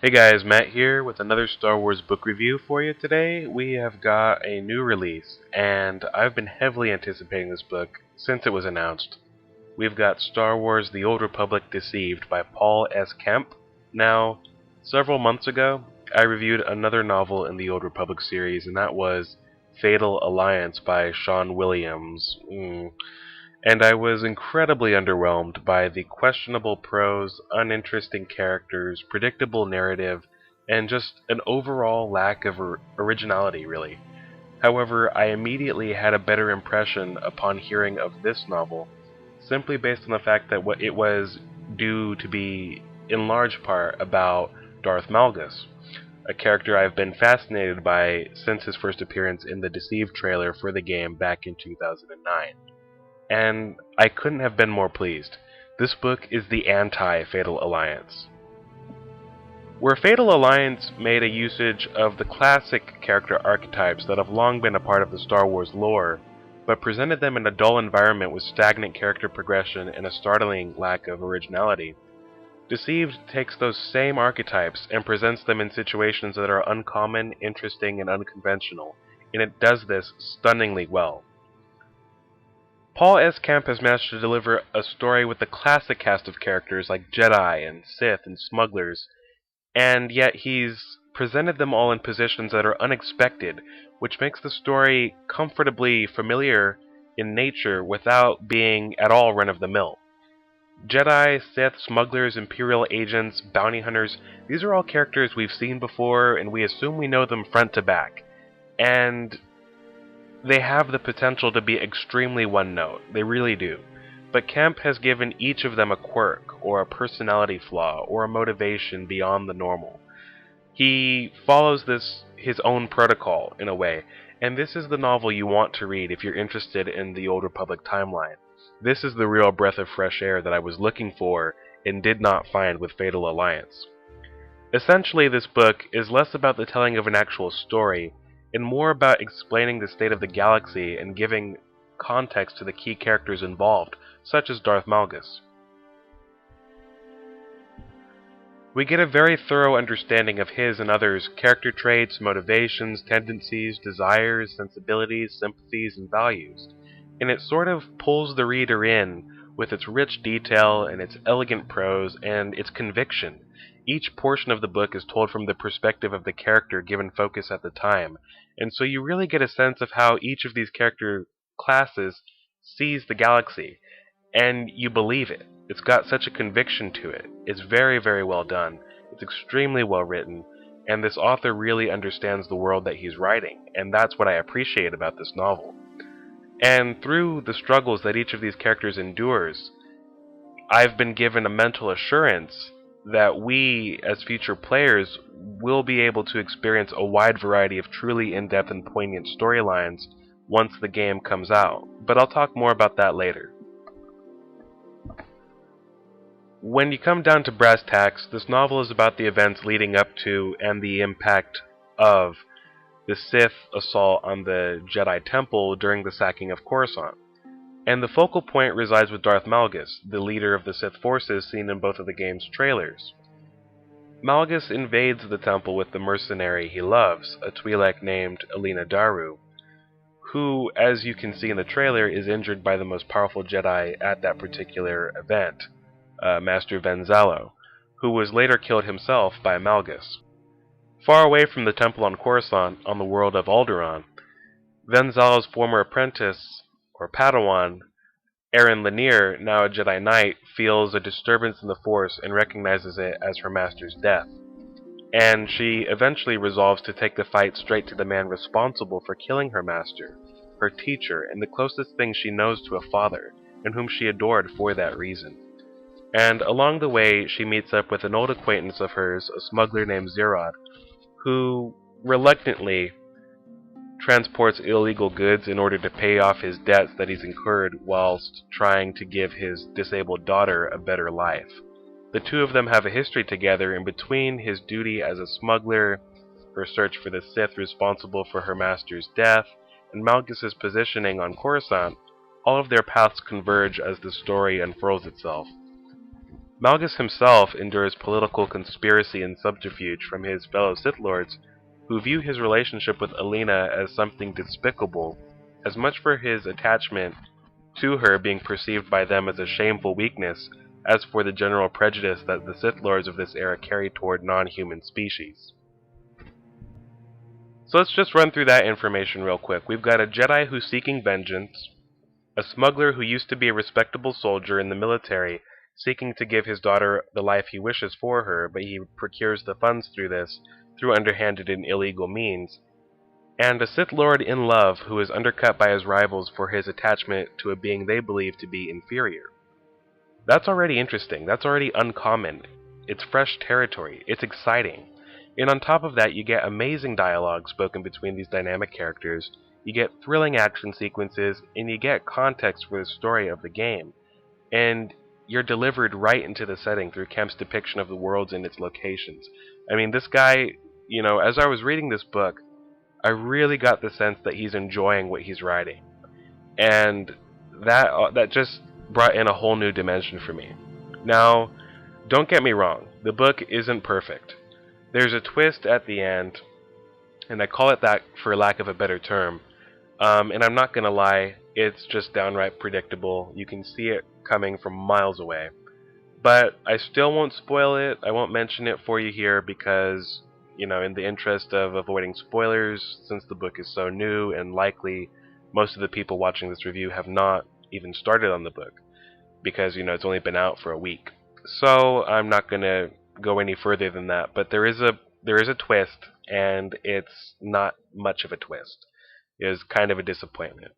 Hey guys, Matt here with another Star Wars book review for you today. We have got a new release, and I've been heavily anticipating this book since it was announced. We've got Star Wars The Old Republic Deceived by Paul S. Kemp. Now, several months ago, I reviewed another novel in the Old Republic series, and that was Fatal Alliance by Sean Williams. And I was incredibly underwhelmed by the questionable prose, uninteresting characters, predictable narrative, and just an overall lack of originality, really. However, I immediately had a better impression upon hearing of this novel, simply based on the fact that it was due to be, in large part, about Darth Malgus, a character I've been fascinated by since his first appearance in the Deceived trailer for the game back in 2009. And I couldn't have been more pleased. This book is the anti-Fatal Alliance. Where Fatal Alliance made a usage of the classic character archetypes that have long been a part of the Star Wars lore, but presented them in a dull environment with stagnant character progression and a startling lack of originality, Deceived takes those same archetypes and presents them in situations that are uncommon, interesting, and unconventional, and it does this stunningly well. Paul S. Kemp has managed to deliver a story with the classic cast of characters like Jedi and Sith and smugglers, and yet he's presented them all in positions that are unexpected, which makes the story comfortably familiar in nature without being at all run-of-the-mill. Jedi, Sith, smugglers, Imperial agents, bounty hunters, these are all characters we've seen before, and we assume we know them front to back. And they have the potential to be extremely one-note. They really do. But Kemp has given each of them a quirk, or a personality flaw, or a motivation beyond the normal. He follows his own protocol, in a way, and this is the novel you want to read if you're interested in the Old Republic timeline. This is the real breath of fresh air that I was looking for and did not find with Fatal Alliance. Essentially, this book is less about the telling of an actual story and more about explaining the state of the galaxy and giving context to the key characters involved, such as Darth Malgus. We get a very thorough understanding of his and others' character traits, motivations, tendencies, desires, sensibilities, sympathies, and values, and it sort of pulls the reader in with its rich detail and its elegant prose and its conviction. Each portion of the book is told from the perspective of the character given focus at the time, and so you really get a sense of how each of these character classes sees the galaxy, and you believe it. It's got such a conviction to it. It's very, very well done. It's extremely well written, and this author really understands the world that he's writing, and that's what I appreciate about this novel. And through the struggles that each of these characters endures, I've been given a mental assurance that we, as future players, will be able to experience a wide variety of truly in-depth and poignant storylines once the game comes out. But I'll talk more about that later. When you come down to brass tacks, this novel is about the events leading up to and the impact of the Sith assault on the Jedi Temple during the sacking of Coruscant. And the focal point resides with Darth Malgus, the leader of the Sith forces seen in both of the game's trailers. Malgus invades the temple with the mercenary he loves, a Twi'lek named Alina Daru, who, as you can see in the trailer, is injured by the most powerful Jedi at that particular event, Master Venzalo, who was later killed himself by Malgus. Far away from the temple on Coruscant, on the world of Alderaan, Venzalo's former apprentice, or Padawan, Aaron Lanier, now a Jedi Knight, feels a disturbance in the Force and recognizes it as her master's death. And she eventually resolves to take the fight straight to the man responsible for killing her master, her teacher, and the closest thing she knows to a father, and whom she adored for that reason. And along the way, she meets up with an old acquaintance of hers, a smuggler named Zerod, who reluctantly transports illegal goods in order to pay off his debts that he's incurred whilst trying to give his disabled daughter a better life. The two of them have a history together, and between his duty as a smuggler, her search for the Sith responsible for her master's death, and Malgus' positioning on Coruscant, all of their paths converge as the story unfurls itself. Malgus himself endures political conspiracy and subterfuge from his fellow Sith Lords, who view his relationship with Alina as something despicable, as much for his attachment to her being perceived by them as a shameful weakness, as for the general prejudice that the Sith Lords of this era carry toward non-human species. So let's just run through that information real quick. We've got a Jedi who's seeking vengeance, a smuggler who used to be a respectable soldier in the military, seeking to give his daughter the life he wishes for her, but he procures the funds through underhanded and illegal means, and a Sith Lord in love who is undercut by his rivals for his attachment to a being they believe to be inferior. That's already interesting. That's already uncommon. It's fresh territory. It's exciting. And on top of that, you get amazing dialogue spoken between these dynamic characters, you get thrilling action sequences, and you get context for the story of the game. And you're delivered right into the setting through Kemp's depiction of the worlds and its locations. I mean, this guy, as I was reading this book, I really got the sense that he's enjoying what he's writing. And that just brought in a whole new dimension for me. Now, don't get me wrong, the book isn't perfect. There's a twist at the end, and I call it that for lack of a better term. And I'm not gonna lie, it's just downright predictable. You can see it coming from miles away. But I still won't spoil it. I won't mention it for you here because, in the interest of avoiding spoilers, since the book is so new and likely most of the people watching this review have not even started on the book because, it's only been out for a week. So I'm not going to go any further than that, but there is a twist, and it's not much of a twist. It is kind of a disappointment.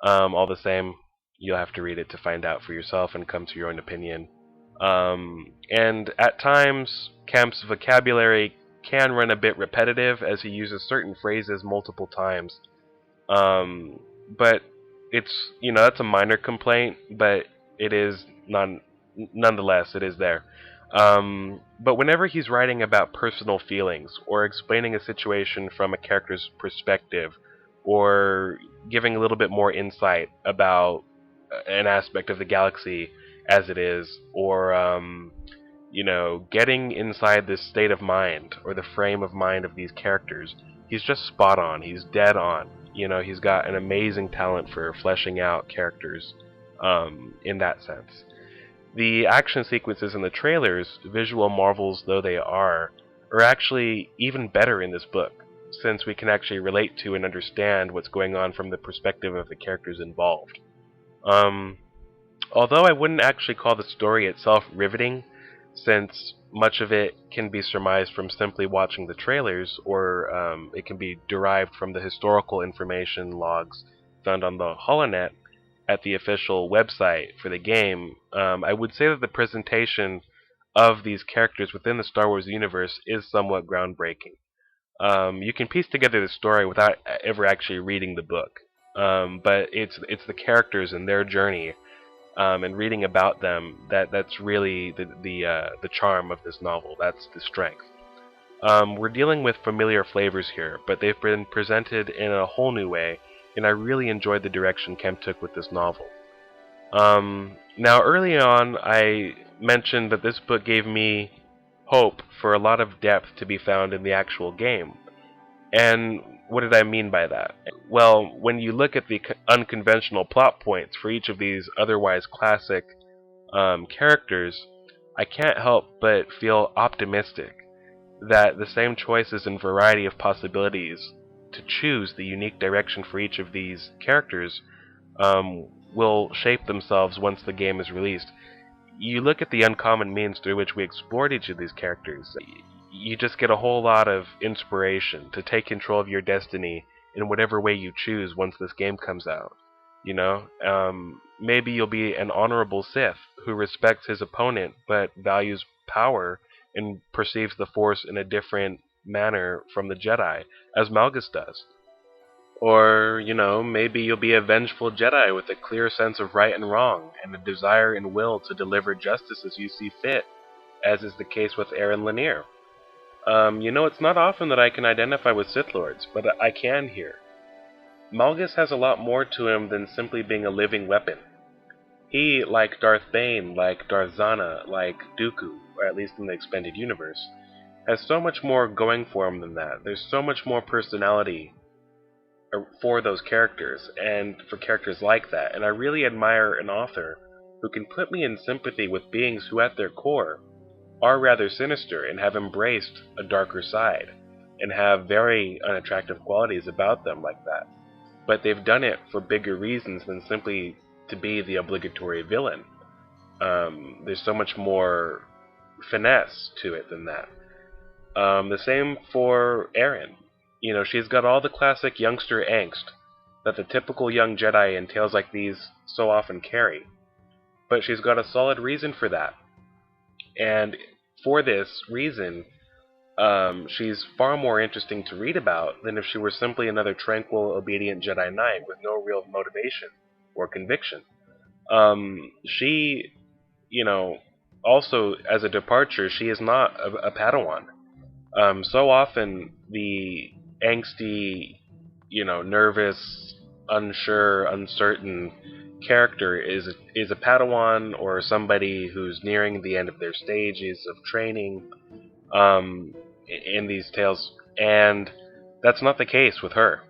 All the same, you'll have to read it to find out for yourself and come to your own opinion. And at times, Kemp's vocabulary can run a bit repetitive as he uses certain phrases multiple times. But it's, that's a minor complaint, but it is nonetheless, it is there. But whenever he's writing about personal feelings, or explaining a situation from a character's perspective, or giving a little bit more insight about an aspect of the galaxy as it is, or getting inside this state of mind or the frame of mind of these characters, he's just spot on. He's dead on. He's got an amazing talent for fleshing out characters in that sense. The action sequences in the trailers, visual marvels though they are actually even better in this book, since we can actually relate to and understand what's going on from the perspective of the characters involved. Although I wouldn't actually call the story itself riveting, since much of it can be surmised from simply watching the trailers, or it can be derived from the historical information logs found on the Holonet at the official website for the game, I would say that the presentation of these characters within the Star Wars universe is somewhat groundbreaking. You can piece together the story without ever actually reading the book, but it's the characters and their journey, and reading about them that's really the charm of this novel. That's the strength. We're dealing with familiar flavors here, but they've been presented in a whole new way, and I really enjoyed the direction Kemp took with this novel. Now, early on, I mentioned that this book gave me hope for a lot of depth to be found in the actual game. And what did I mean by that? Well, when you look at the unconventional plot points for each of these otherwise classic characters, I can't help but feel optimistic that the same choices and variety of possibilities to choose the unique direction for each of these characters will shape themselves once the game is released. You look at the uncommon means through which we explored each of these characters, you just get a whole lot of inspiration to take control of your destiny in whatever way you choose once this game comes out. Maybe you'll be an honorable Sith who respects his opponent but values power and perceives the Force in a different manner from the Jedi, as Malgus does. Or, maybe you'll be a vengeful Jedi with a clear sense of right and wrong, and a desire and will to deliver justice as you see fit, as is the case with Aaron Lanier. It's not often that I can identify with Sith Lords, but I can here. Malgus has a lot more to him than simply being a living weapon. He, like Darth Bane, like Darth Zana, like Dooku, or at least in the expanded universe, has so much more going for him than that. There's so much more personality for those characters, and for characters like that, and I really admire an author who can put me in sympathy with beings who at their core are rather sinister and have embraced a darker side, and have very unattractive qualities about them like that. But they've done it for bigger reasons than simply to be the obligatory villain. There's so much more finesse to it than that. The same for Erin. You know, she's got all the classic youngster angst that the typical young Jedi in tales like these so often carry. But she's got a solid reason for that. And for this reason, she's far more interesting to read about than if she were simply another tranquil, obedient Jedi Knight with no real motivation or conviction. She, you know, also as a departure, she is not a Padawan. So often the angsty, nervous, unsure, uncertain character is a Padawan or somebody who's nearing the end of their stages of training in these tales, and that's not the case with her.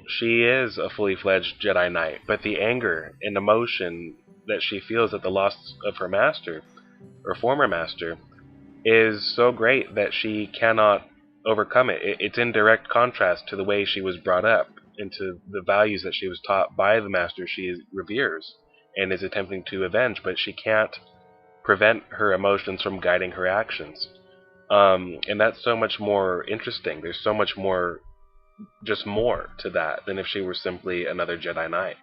She is a fully fledged Jedi Knight, but the anger and emotion that she feels at the loss of her master, or former master, is so great that she cannot overcome it. It's in direct contrast to the way she was brought up, and to the values that she was taught by the master she reveres and is attempting to avenge, but she can't prevent her emotions from guiding her actions. And that's so much more interesting. There's so much more, just more to that than if she were simply another Jedi Knight.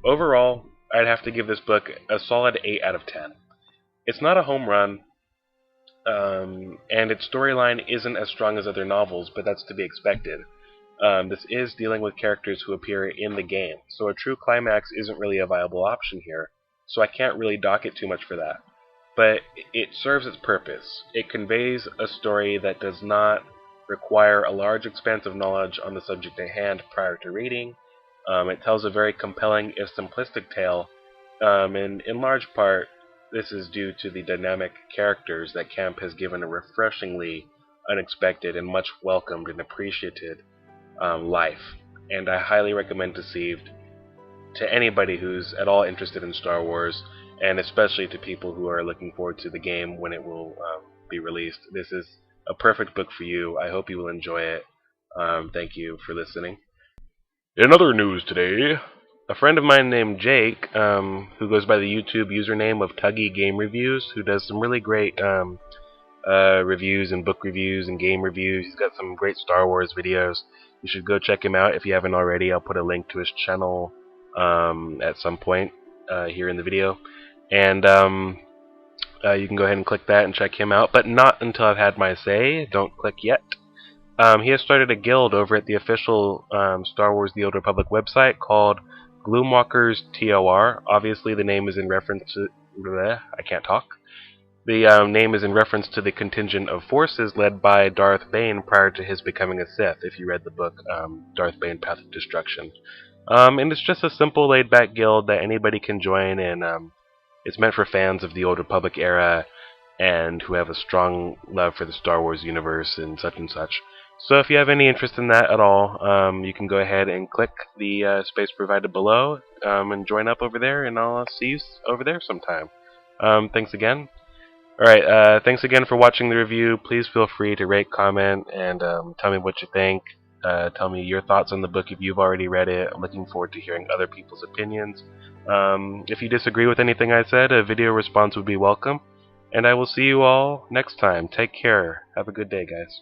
Overall, I'd have to give this book a solid 8 out of 10. It's not a home run, and its storyline isn't as strong as other novels, but that's to be expected. This is dealing with characters who appear in the game, so a true climax isn't really a viable option here, so I can't really dock it too much for that. But it serves its purpose. It conveys a story that does not require a large expanse of knowledge on the subject at hand prior to reading. It tells a very compelling, if simplistic tale, and in large part, this is due to the dynamic characters that Camp has given a refreshingly unexpected and much welcomed and appreciated life. And I highly recommend Deceived to anybody who's at all interested in Star Wars, and especially to people who are looking forward to the game when it will be released. This is a perfect book for you. I hope you will enjoy it. Thank you for listening. In other news today, a friend of mine named Jake, who goes by the YouTube username of TuggieGameReviews, who does some really great reviews and book reviews and game reviews. He's got some great Star Wars videos. You should go check him out if you haven't already. I'll put a link to his channel at some point here in the video. And you can go ahead and click that and check him out, but not until I've had my say. Don't click yet. He has started a guild over at the official Star Wars The Old Republic website called Gloomwalkers TOR. Obviously, the name is in reference to... I can't talk. The name is in reference to the contingent of forces led by Darth Bane prior to his becoming a Sith, if you read the book Darth Bane Path of Destruction. And it's just a simple, laid-back guild that anybody can join, and it's meant for fans of the Old Republic era and who have a strong love for the Star Wars universe and such. So if you have any interest in that at all, you can go ahead and click the space provided below and join up over there, and I'll see you over there sometime. Thanks again. Alright, thanks again for watching the review. Please feel free to rate, comment, and tell me what you think. Tell me your thoughts on the book if you've already read it. I'm looking forward to hearing other people's opinions. If you disagree with anything I said, a video response would be welcome. And I will see you all next time. Take care. Have a good day, guys.